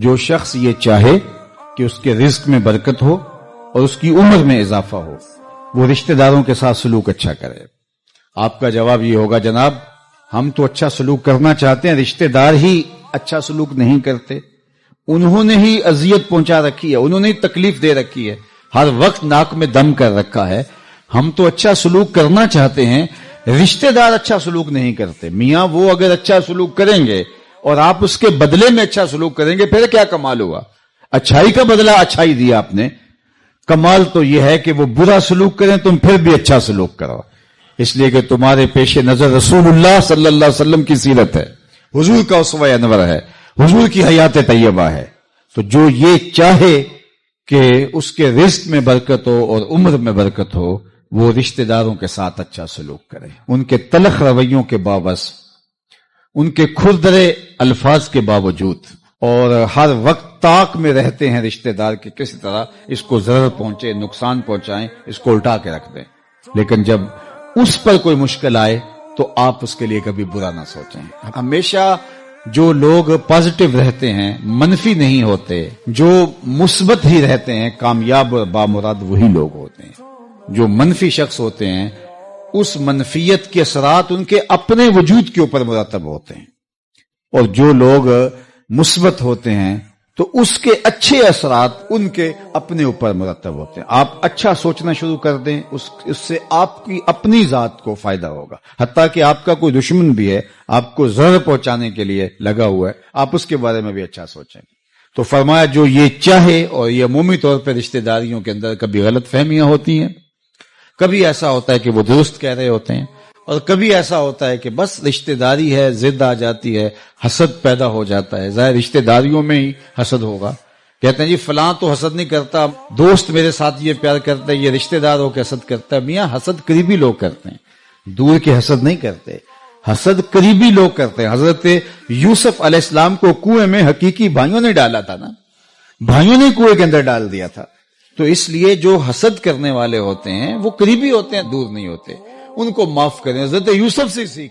جو شخص یہ چاہے کہ اس کے رزق میں برکت ہو اور اس کی عمر میں اضافہ ہو، وہ رشتہ داروں کے ساتھ سلوک اچھا کرے۔ آپ کا جواب یہ ہوگا، جناب ہم تو اچھا سلوک کرنا چاہتے ہیں، رشتہ دار ہی اچھا سلوک نہیں کرتے، انہوں نے ہی اذیت پہنچا رکھی ہے، انہوں نے ہی تکلیف دے رکھی ہے، ہر وقت ناک میں دم کر رکھا ہے۔ ہم تو اچھا سلوک کرنا چاہتے ہیں، رشتہ دار اچھا سلوک نہیں کرتے۔ میاں وہ اگر اچھا سلوک کریں گے اور آپ اس کے بدلے میں اچھا سلوک کریں گے، پھر کیا کمال ہوا؟ اچھائی کا بدلہ اچھائی دیا آپ نے، کمال تو یہ ہے کہ وہ برا سلوک کریں تم پھر بھی اچھا سلوک کرو، اس لیے کہ تمہارے پیش نظر رسول اللہ صلی اللہ علیہ وسلم کی سیرت ہے، حضور کا اسوہ انور ہے، حضور کی حیات طیبہ ہے۔ تو جو یہ چاہے کہ اس کے رزق میں برکت ہو اور عمر میں برکت ہو، وہ رشتہ داروں کے ساتھ اچھا سلوک کرے، ان کے تلخ رویوں کے باوجود، ان کے کھردرے الفاظ کے باوجود، اور ہر وقت طاق میں رہتے ہیں رشتہ دار کے کسی طرح اس کو ضرر پہنچے، نقصان پہنچائیں، اس کو الٹا کے رکھ دیں۔ لیکن جب اس پر کوئی مشکل آئے تو آپ اس کے لیے کبھی برا نہ سوچیں۔ ہمیشہ جو لوگ پازیٹو رہتے ہیں، منفی نہیں ہوتے، جو مثبت ہی رہتے ہیں، کامیاب اور بامراد وہی لوگ ہوتے ہیں۔ جو منفی شخص ہوتے ہیں، اس منفیت کے اثرات ان کے اپنے وجود کے اوپر مرتب ہوتے ہیں، اور جو لوگ مثبت ہوتے ہیں تو اس کے اچھے اثرات ان کے اپنے اوپر مرتب ہوتے ہیں۔ آپ اچھا سوچنا شروع کر دیں، اس سے آپ کی اپنی ذات کو فائدہ ہوگا، حتیٰ کہ آپ کا کوئی دشمن بھی ہے، آپ کو ضرر پہنچانے کے لیے لگا ہوا ہے، آپ اس کے بارے میں بھی اچھا سوچیں۔ تو فرمایا جو یہ چاہے، اور یہ عمومی طور پہ رشتہ داریوں کے اندر کبھی غلط فہمیاں ہوتی ہیں، کبھی ایسا ہوتا ہے کہ وہ درست کہہ رہے ہوتے ہیں، اور کبھی ایسا ہوتا ہے کہ بس رشتہ داری ہے، ضد آ جاتی ہے، حسد پیدا ہو جاتا ہے۔ ظاہر رشتہ داریوں میں ہی حسد ہوگا، کہتے ہیں جی فلاں تو حسد نہیں کرتا، دوست میرے ساتھ یہ پیار کرتا ہے، یہ رشتہ دار ہو کے حسد کرتا ہے۔ میاں حسد قریبی لوگ کرتے ہیں، دور کے حسد نہیں کرتے، حسد قریبی لوگ کرتے ہیں۔ حضرت یوسف علیہ السلام کو کنویں میں حقیقی بھائیوں نے ڈالا تھا نا، بھائیوں نے کنویں کے اندر ڈال دیا تھا۔ تو اس لیے جو حسد کرنے والے ہوتے ہیں وہ قریبی ہوتے ہیں، دور نہیں ہوتے، ان کو معاف کریں۔ حضرت یوسف سے سیکھ